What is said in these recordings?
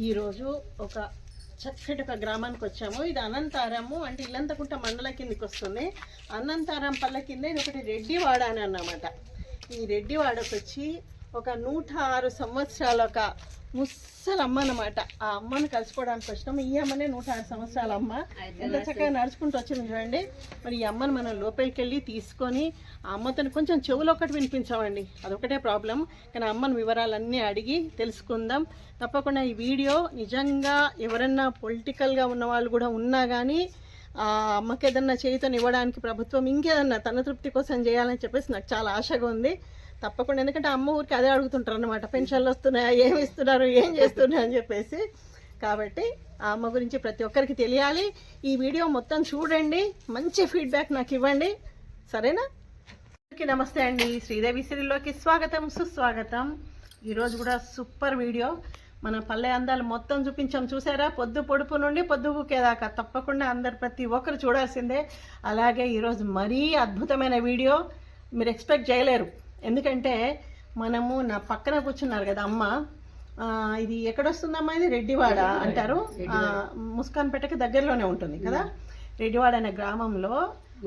ఈరోజు ఒక చక్కటి ఒక గ్రామానికి వచ్చాము. ఇది అనంతారము అంటే ఇల్లంతకుంట మండల కిందికి వస్తుంది. అనంతారం పల్లె కింద ఇది ఒకటి రెడ్డివాడ అని అన్నమాట. ఈ రెడ్డివాడకు వచ్చి ఒక 106 సంవత్సరాల ఒక ముసలమ్మ అన్నమాట. ఆ అమ్మను కలుసుకోవడానికి వచ్చినాము. ఈ అమ్మనే 106 సంవత్సరాల అమ్మ. ఎంత చక్కగా నడుచుకుంటూ వచ్చింది చూడండి. మరి ఈ అమ్మను మనం లోపలికి వెళ్ళి తీసుకొని ఆ అమ్మతో కొంచెం చెవులు ఒకటి వినిపించామండి, అదొకటే ప్రాబ్లం. కానీ అమ్మను వివరాలన్నీ అడిగి తెలుసుకుందాం. తప్పకుండా ఈ వీడియో నిజంగా ఎవరన్నా పొలిటికల్గా ఉన్న వాళ్ళు కూడా ఉన్నా కానీ ఆ అమ్మకి ఏదన్నా చేయుతని ఇవ్వడానికి ప్రభుత్వం ఇంకేదన్నా తన తృప్తి కోసం చేయాలని చెప్పేసి నాకు చాలా ఆశగా ఉంది. తప్పకుండా, ఎందుకంటే అమ్మ ఊరికి అదే అడుగుతుంటారు అన్నమాట, పెన్షన్లు వస్తున్నాయా, ఏమి ఇస్తున్నారు, ఏం చేస్తున్నారు అని చెప్పేసి. కాబట్టి ఆ అమ్మ గురించి ప్రతి ఒక్కరికి తెలియాలి. ఈ వీడియో మొత్తం చూడండి, మంచి ఫీడ్బ్యాక్ నాకు ఇవ్వండి, సరేనా? నమస్తే అండి, శ్రీదేవి సిరిలోకి స్వాగతం, సుస్వాగతం. ఈరోజు కూడా సూపర్ వీడియో, మన పల్లె అందాలు మొత్తం చూపించాం. చూసారా, పొద్దు పొడుపు నుండి పొద్దు ఊకేదాకా తప్పకుండా అందరు ప్రతి ఒక్కరు చూడాల్సిందే. అలాగే ఈరోజు మరీ అద్భుతమైన వీడియో, మీరు ఎక్స్పెక్ట్ చేయలేరు. ఎందుకంటే మనము నా పక్కన కూర్చున్నారు కదా అమ్మ, ఇది ఎక్కడొస్తుందమ్మా, ఇది రెడ్డివాడ అంటారు, ముస్కాన్పేటకి దగ్గరలోనే ఉంటుంది కదా. రెడ్డివాడ అనే గ్రామంలో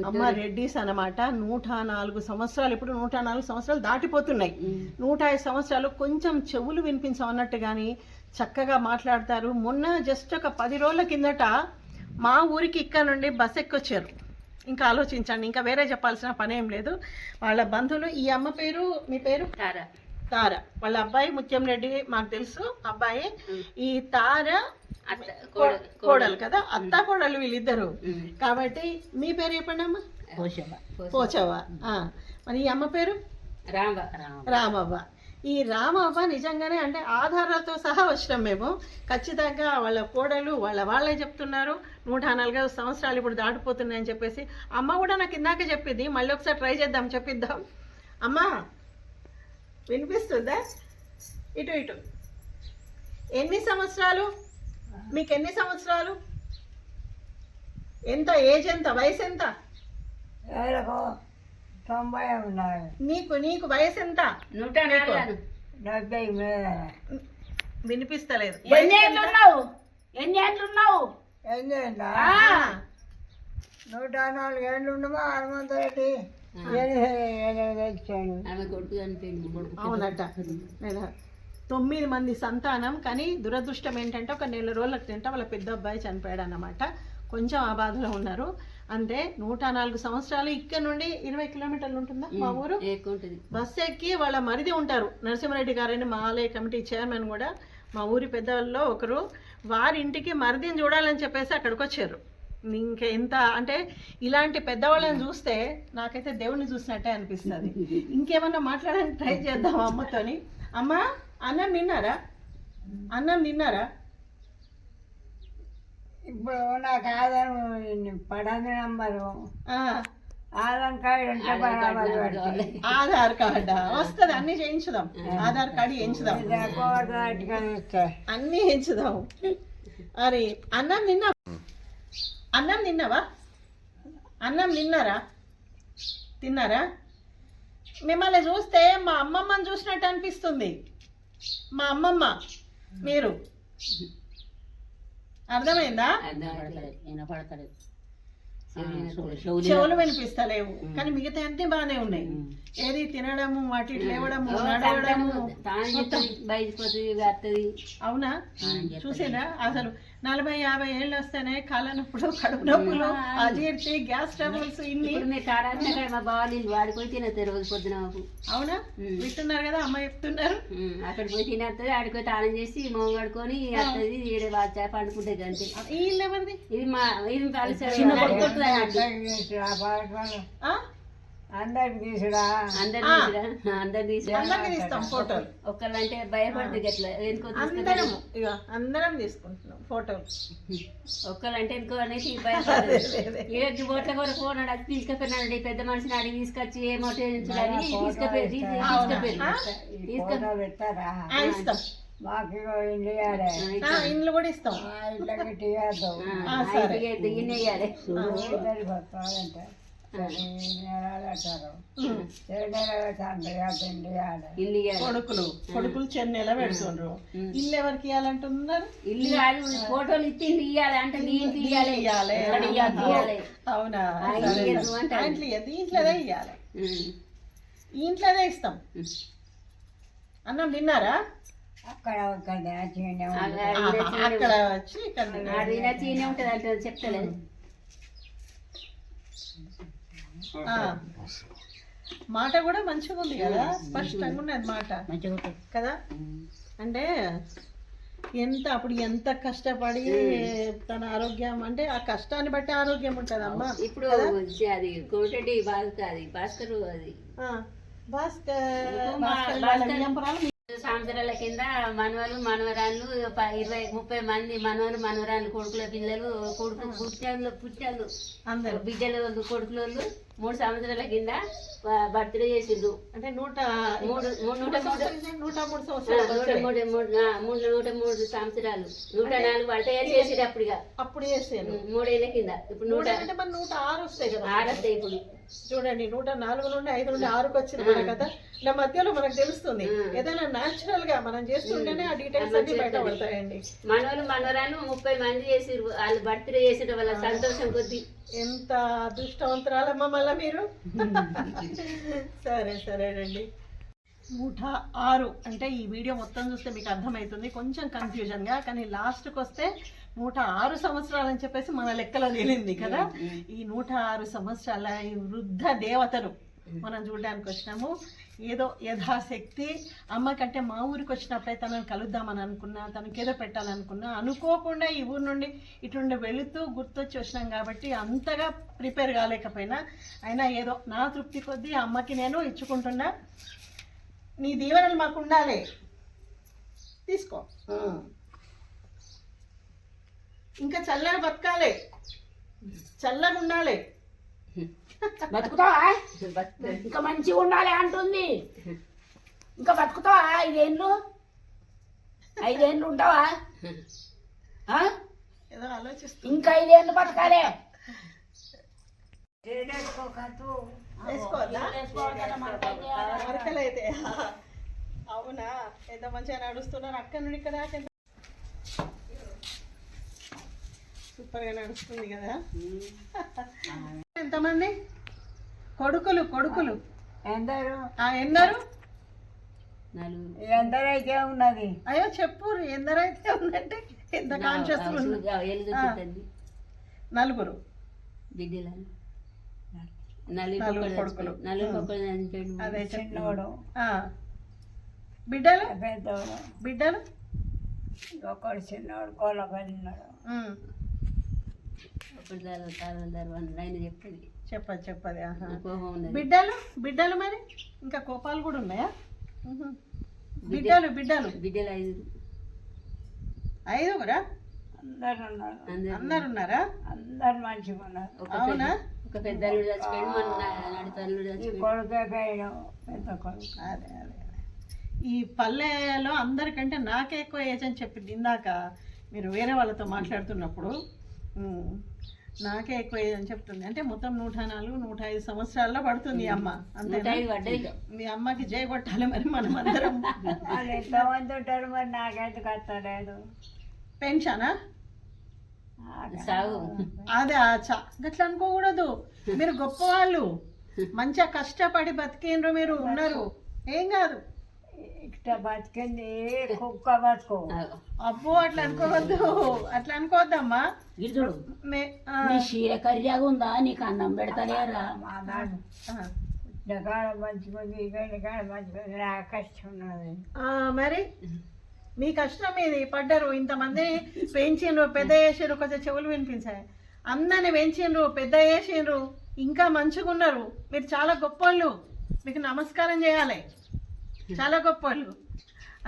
అమ్మ రెడ్డిస్ అన్నమాట. 104 సంవత్సరాలు, ఇప్పుడు 104 సంవత్సరాలు దాటిపోతున్నాయి. 105 సంవత్సరాలు కొంచెం చెవులు వినిపించమన్నట్టు కానీ చక్కగా మాట్లాడతారు. మొన్న జస్ట్ ఒక 10 రోజుల కిందట మా ఊరికి ఇక్కడ నుండి బస్ ఎక్కొచ్చారు. ఇంకా ఆలోచించండి, ఇంకా వేరే చెప్పాల్సిన పని ఏం లేదు. వాళ్ళ బంధువులు, ఈ అమ్మ పేరు, మీ పేరు తార, వాళ్ళ అబ్బాయి ముత్యం రెడ్డి, మాకు తెలుసు అబ్బాయి. ఈ తార కోడలు కదా, అత్త కోడలు వీళ్ళిద్దరు. కాబట్టి మీ పేరు చెప్పండి అమ్మ. పోచవ్వ. మరి ఈ అమ్మ పేరు రామవ్వ. ఈ రామవ్వ నిజంగానే అంటే ఆధారాలతో సహా వచ్చినాం మేము. ఖచ్చితంగా వాళ్ళ కోడలు వాళ్ళే చెప్తున్నారు 104 సంవత్సరాలు ఇప్పుడు దాటిపోతున్నాయని చెప్పేసి. అమ్మ కూడా నాకు ఇందాక చెప్పింది, మళ్ళీ ఒకసారి ట్రై చేద్దాం, చెప్పిద్దాం. అమ్మా వినిపిస్తుందా? ఇటు ఎన్ని సంవత్సరాలు మీకు? ఎన్ని సంవత్సరాలు? ఎంత ఏజ్, ఎంత వయసు, ఎంత? 90 ఉన్నాయి. నీకు వయసు ఎంత? 170. వినిపిస్తలేదు. ఎన్ని ఏళ్ళు ఉన్నావు? 104 ఏళ్ళు ఉండమా హనుమంతరెడ్డి. అవునట. 9 మంది సంతానం. కానీ దురదృష్టం ఏంటంటే ఒక 4 రోజుల తింటే వాళ్ళ పెద్ద అబ్బాయి చనిపోయాడు అన్నమాట. కొంచెం ఆ బాధలో ఉన్నారు అంతే. 104 సంవత్సరాలు. ఇక్కడ నుండి 20 కిలోమీటర్లు ఉంటుందా మా ఊరు. బస్సు ఎక్కి వాళ్ళ మరిది ఉంటారు, నరసింహారెడ్డి గారని మా ఆలయ కమిటీ చైర్మన్ కూడా, మా ఊరి పెద్దవాళ్ళలో ఒకరు. వారి ఇంటికి మరిదిని చూడాలని చెప్పేసి అక్కడికి వచ్చారు. ఇంకా ఎంత అంటే ఇలాంటి పెద్దవాళ్ళని చూస్తే నాకైతే దేవుణ్ణి చూసినట్టే అనిపిస్తుంది. ఇంకేమన్నా మాట్లాడడానికి ట్రై చేద్దాం అమ్మతోని. అమ్మ, అన్నం తిన్నారా? ఇప్పుడు నాకు పడని నంబరు ఆధార్ కార్డు ఆధార్ కార్డా వస్తుంది, అన్ని చేయించుదాం. ఆధార్ కార్డు చేయించుదాం, అన్ని చేయించుదాం. అరే అన్నం తిన్నావా? అన్నం తిన్నారా? మిమ్మల్ని చూస్తే మా అమ్మమ్మని చూసినట్టు అనిపిస్తుంది. మా అమ్మమ్మ మీరు. అర్థమైందా? చెవులు వినిపిస్తలేవు కానీ మిగతా అన్ని బాగానే ఉన్నాయి. ఏది తినడము, వాటి లేవడము, నడవడము. అవునా? చూసేదా? అసలు 40-50 ఏళ్ళు వస్తేనే కాళ్ళ నొప్పులు, కడుపు నొప్పులు, అజీర్తి, గ్యాస్ ట్రబుల్స్ ఇన్ని. అవునా? వింటున్నారు కదా, అమ్మ చెప్తున్నారు. అక్కడ పోయి తినేస్తుంది, ఆడికి పోయి తాళం చేసి మొహం కడుకొని పండుకుంటే అంతే. వీళ్ళు ఎవరిది? ఇది మా అందరికి తీసుడా, అందరికి తీస్తాం ఫోటోలు. ఒక్కళ్ళంటే భయపడుతుంది అట్లా. అందరం తీసుకుంటున్నాం ఫోటోలు. ఒక్కళ్ళంటే ఇంకో అనేసి భయపడుతుంది. బోట్ల కూడా ఫోన్ అడిగి తీసుకుపోయినాడు, పెద్ద మనిషిని అడిగి తీసుకొచ్చి ఏమో పెట్టారా? ఇస్తాం. మాకు ఇండ్లు కూడా ఇస్తాం. ఇట్లా గిట్టి నెలలు అంటారు 2 నెలలు పెడతారు తిండి ఇల్లు ఇయ్యాలి. కొడుకులు చెన్నెల పెడుతుండ్రు. ఇల్లు ఎవరికి ఇవ్వాలంటున్నారు? ఇల్లు కాదు, ఫోటోలు ఇచ్చి ఇల్లు ఇయ్యాలి అంటే నీ ఇంటి ఇయ్యాలి. ఇయ్యాలి. ఇక్కడ ఇయ్యాలి. అవునా? ఇల్లు ఇయ్యద్దు అంటారు. ఇంట్లో ఇయ్యద్దు, ఇంట్లోదే ఇయ్యాలి. ఇంట్లోదే ఇస్తాం. అన్నం తిన్నారా? అక్కడ ఒక చిన్న అక్కడ వచ్చి ఇక్కడ ఆడిన చీనే ఉంటుంది అంటే చెప్తలేదు. మాట కూడా మంచిగా ఉంది కదా, స్పష్టంగా ఉన్నది మాట కదా. అంటే ఎంత కష్టపడి తన ఆరోగ్యం, అంటే ఆ కష్టాన్ని బట్టి ఆరోగ్యం ఉంటుంది అమ్మా. ఇప్పుడు అది కోమటిరెడ్డి భాస్కర్ అది సంవత్సరాల కింద మనవలు మనవరాళ్ళు 20-30 మంది మనవలు మనవరాళ్ళు, కొడుకుల పిల్లలు, కొడుకు పుట్టాళ్ళు అందరు బిడ్డలు కొడుకుల 3 సంవత్సరాల కింద బర్త్డే చేసిండ్రు. అంటే 103 సంవత్సరాలు 103 సంవత్సరాలు 104 బర్త్డే చేసిరు అప్పుడు చేసాను. 3 ఏళ్ళ కింద. ఇప్పుడు 106 వస్తాయి కదా. 6 వస్తాయి ఇప్పుడు. చూడండి, 104 నుండి 5 నుండి 6కి వచ్చింది మన కదా. ఇలా మధ్యలో మనకు తెలుస్తుంది, ఏదైనా న్యాచురల్ గా మనం చేస్తుంటేనే ఆ డీటెయిల్స్ అన్ని బయట పడతాయండి. మనవలు మనవరాలు 30 మంది చేసిరు, వాళ్ళు బర్త్డే చేసిన వాళ్ళ సంతోషం కొద్ది. ఎంత అదృష్టవంతురాలమ్మా మళ్ళా మీరు. సరేనండి. 106 అంటే ఈ వీడియో మొత్తం చూస్తే మీకు అర్థమవుతుంది, కొంచెం కన్ఫ్యూజన్గా. కానీ లాస్ట్కి వస్తే 106 సంవత్సరాలు అని చెప్పేసి మన లెక్కలో తేలింది కదా. ఈ 106 సంవత్సరాల ఈ వృద్ధ దేవతను మనం చూడడానికి వచ్చినాము. ఏదో యథాశక్తి అమ్మకంటే మా ఊరికి వచ్చినప్పుడే తనను కలుద్దామని అనుకున్నా, తనకి ఏదో పెట్టాలనుకున్నా, అనుకోకుండా ఈ ఊరు నుండి ఇటుండి వెళుతూ గుర్తొచ్చి వచ్చినాం కాబట్టి అంతగా ప్రిపేర్ కాలేకపోయినా, అయినా ఏదో నా తృప్తి కొద్దీ అమ్మకి నేను ఇచ్చుకుంటున్నా. నీ దీవెనలు మాకు ఉండాలి, తీసుకో. ఇంకా చల్లగా బతకాలి, చల్లగా ఉండాలి. బతుకుతావా? ఇంకా మంచిగా ఉండాలి అంటుంది. ఇంకా బతుకుతావా? 5 ఏళ్ళు ఉంటావా? ఏదో ఆలోచిస్తూ ఇంకా 5 ఏళ్ళు బతకాలే. వరకలైతే అవునా? ఎంత మంచిగా నడుస్తున్నారు. అక్కడ నుండి ఇక్కడ సూపర్ గా నడుస్తుంది కదా. ఎంతమంది కొడుకులు ఎందరు ఎందరు? ఎందరైతే ఉన్నది. అయ్యో చెప్పు, ఎందరైతే ఉందంటే ఎంత కాన్షియస్ ఉంది. 4 కొడుకులు. అదే చిన్నోడు బిడ్డలు పెద్దోడు. బిడ్డలు ఒకడు చిన్నోడు కోళ్ళపల్లినాడు. చెప్పది. బిడ్డలు మరి ఇంకా కోపాలు కూడా ఉన్నాయా? బిడ్డలు 5 అందరు ఉన్నారా? అందరు మంచిగా ఉన్నారు. అవునా? ఒక పెద్ద కొడుకే పోయాడు, పెద్ద కొడుకు. అదే ఈ పల్లెలో అందరికంటే నాకే ఎక్కువ ఏజ్ అని చెప్పింది ఇందాక మీరు వేరే వాళ్ళతో మాట్లాడుతున్నప్పుడు. నాకే ఎక్కువ ఏజ్ అని చెప్తుంది. అంటే మొత్తం 104-105 సంవత్సరాల్లో పడుతుంది ఈ అమ్మ. అంతే. మీ అమ్మకి జై కొట్టాలి మరి మనం అందరం. వాళ్ళు ఎంతమంది ఉంటారు మరి, నాకైతే కట్టలేదు. పెన్షనా? అదే గట్లా అనుకోకూడదు. మీరు గొప్పవాళ్ళు, మంచిగా కష్టపడి బతికేండ్రు, మీరు ఉన్నారు, ఏం కాదు. ఇట్లా బతికింది కుక్క బతుకు. అబ్బో అట్లా అనుకోవద్దు, అట్లా అనుకోవద్దమ్మా. గిరిజుడు నీ చీర కర్యాగా ఉందా? నీకు అన్నం పెడతలేరా? మా నాన్న కాడ మంచిగా ఉంది, కాడ మంచిగా ఉంది, నాకు కష్టం ఉన్నది. మరి మీ కష్టం మీది పడ్డరు, ఇంతమంది పెంచిండ్రు, పెద్ద చేసిండ్రు, కొంచెం చెవులు వినిపించాయి, అందరిని పెంచిండ్రు, పెద్ద చేసిండ్రు, ఇంకా మంచిగా ఉన్నారు. మీరు చాలా గొప్పవాళ్ళు, మీకు నమస్కారం చేయాలి, చాలా గొప్పవాళ్ళు.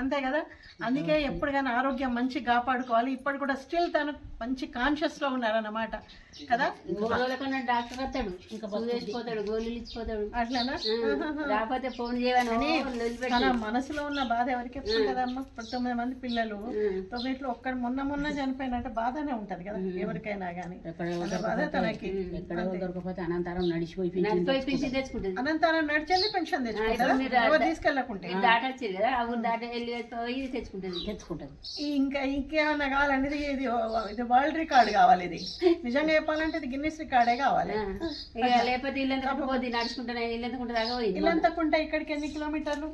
అంతే కదా. అందుకే ఎప్పటికైనా ఆరోగ్యం మంచి కాపాడుకోవాలి. ఇప్పుడు కూడా స్టిల్ తను మంచి కాన్షియస్లో ఉన్నారన్నమాట కదా. 3 రోజుల కన్నా డాక్టర్ వస్తాడు, ఇంకా చేసిపోతాడు, గోళీలు ఇచ్చిపోతాడు. అట్లానా? రాకపోతే ఫోన్ చేయని తన మనసులో ఉన్న బాధ ఎవరికి చెప్తాం కదమ్మా. 9 మంది పిల్లలు 9 ఒక్కడ మొన్న చనిపోయినంటే బాధనే ఉంటది కదా ఎవరికైనా కానీ. బాధ తనకి. దొరకపోతే అనంతరం నడిచిపోయి పింఛన్ తెచ్చుకుంటుంది. అనంతరం నడిచెళ్ళి పెన్షన్ తెచ్చుకుంటారా ఎవరు తీసుకెళ్ళకుంటే? దాటొచ్చేది కదా, ఆ ఊరు దాటి వెళ్ళి పోయి తెచ్చుకుంటుంది. ఇంకేమన్నా కావాలంటే ఇది వరల్డ్ రికార్డ్ కావాలి. ఇది నిజంగా చెప్పాలంటే ఇది గిన్నిస్ రికార్డే కావాలి. ఇక లేకపోతే ఇల్లంతా పోతుంది, నడుచుకుంటానే ఇల్లంతా దాకా పోయింది. ఇల్లంతకుంటే ఇక్కడికి ఎన్ని కిలోమీటర్లు?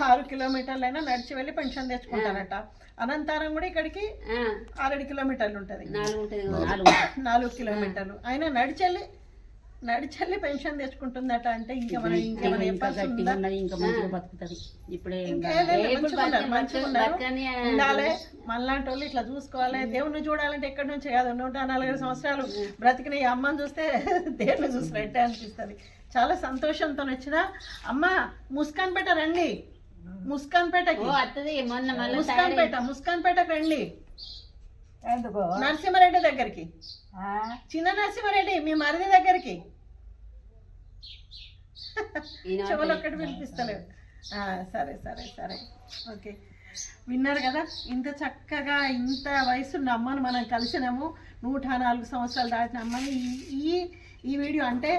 6 కిలోమీటర్లైనా నడిచి వెళ్ళి పెన్షన్ తెచ్చుకుంటారట. అనంతరం కూడా ఇక్కడికి 6 కిలోమీటర్లు ఉంటది, 4 కిలోమీటర్లు. అయినా నడిచెళ్ళి పెన్షన్ తెచ్చుకుంటుందట. అంటే ఇంకేమైనా ఉండాలి. మనలాంటి వాళ్ళు ఇట్లా చూసుకోవాలి. దేవుణ్ణి చూడాలంటే ఎక్కడి నుంచి కాదు, 140 సంవత్సరాలు బ్రతికిన ఈ అమ్మని చూస్తే దేవుని చూసినట్టే అనిపిస్తుంది. చాలా సంతోషంతో వచ్చిన అమ్మ ముస్కాన్పేట రండి. ముస్కాన్పేటకి ముస్కాన్పేటకు రండి. నరసింహారెడ్డి దగ్గరికి, చిన్న నరసింహారెడ్డి మీ మరిది దగ్గరికి. చెవులు ఒక్కటి పిలిపిస్తలేదు. సరే సరే సరే ఓకే. విన్నారు కదా, ఇంత చక్కగా ఇంత వయసున్న అమ్మను మనం కలిసినాము. 104 సంవత్సరాలు దాటిన అమ్మని ఈ వీడియో అంటే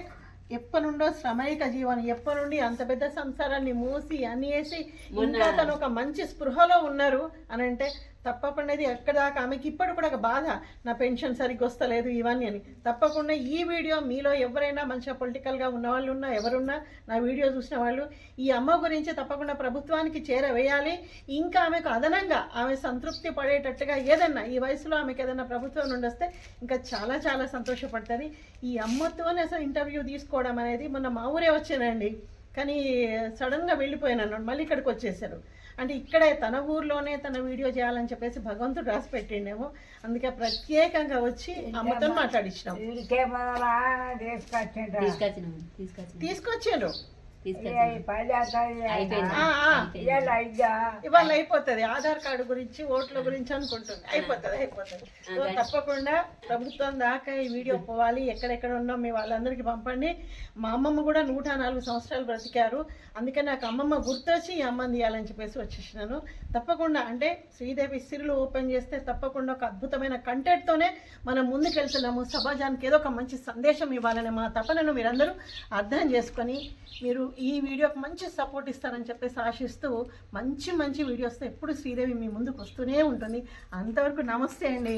ఎప్పటి నుండో శ్రమైక జీవనం, ఎప్పటి నుండి అంత పెద్ద సంసారాన్ని మూసి అన్ని వేసి ఇంకా తను ఒక మంచి స్పృహలో ఉన్నారు అని అంటే తప్పకుండా ఇది ఎక్కడ దాకా ఆమెకి ఇప్పటి కూడా ఒక బాధ, నా పెన్షన్ సరిగ్గా వస్తలేదు ఇవన్నీ అని. తప్పకుండా ఈ వీడియో మీలో ఎవరైనా మంచిగా పొలిటికల్గా ఉన్నవాళ్ళు ఉన్నా, ఎవరున్నా నా వీడియో చూసిన వాళ్ళు ఈ అమ్మ గురించి తప్పకుండా ప్రభుత్వానికి చేరవేయాలి. ఇంకా ఆమెకు అదనంగా ఆమె సంతృప్తి పడేటట్టుగా ఏదన్నా ఈ వయసులో ఆమెకు ఏదైనా ప్రభుత్వం నుండి వస్తే ఇంకా చాలా చాలా సంతోషపడుతుంది. ఈ అమ్మతోనే అసలు ఇంటర్వ్యూ తీసుకోవడం అనేది మొన్న మా ఊరే వచ్చానండి, కానీ సడన్గా వెళ్ళిపోయాను. మళ్ళీ ఇక్కడికి వచ్చేసారు. అంటే ఇక్కడే తన ఊర్లోనే తన వీడియో చేయాలని చెప్పేసి భగవంతుడు రాసి పెట్టిండేమో. అందుకే ప్రత్యేకంగా వచ్చి అమ్మతో మాట్లాడించినాం. తీసుకొచ్చిండ్రు ఇవాళ అయిపోతుంది. ఆధార్ కార్డు గురించి ఓట్ల గురించి అనుకుంటుంది. అయిపోతుంది. తప్పకుండా ప్రభుత్వం దాకా ఈ వీడియో పోవాలి. ఎక్కడెక్కడ ఉన్నాం మీ వాళ్ళందరికీ పంపండి. మా అమ్మమ్మ కూడా 104 సంవత్సరాలు బ్రతికారు. అందుకే నాకు అమ్మమ్మ గుర్తొచ్చి ఈ అమ్మని తీయాలని చెప్పేసి వచ్చేసినాను. తప్పకుండా అంటే శ్రీదేవి సిరులు ఓపెన్ చేస్తే తప్పకుండా ఒక అద్భుతమైన కంటెంట్తోనే మనం ముందుకు వెళ్తున్నాము. సమాజానికి ఏదో ఒక మంచి సందేశం ఇవ్వాలని మా తపనను మీరందరూ అర్థం చేసుకొని మీరు ఈ వీడియోకి మంచి సపోర్ట్ ఇస్తారని చెప్పేసి ఆశిస్తూ మంచి వీడియోస్తో ఎప్పుడు శ్రీదేవి మీ ముందుకు వస్తూనే ఉంటుంది. అంతవరకు నమస్తే అండి.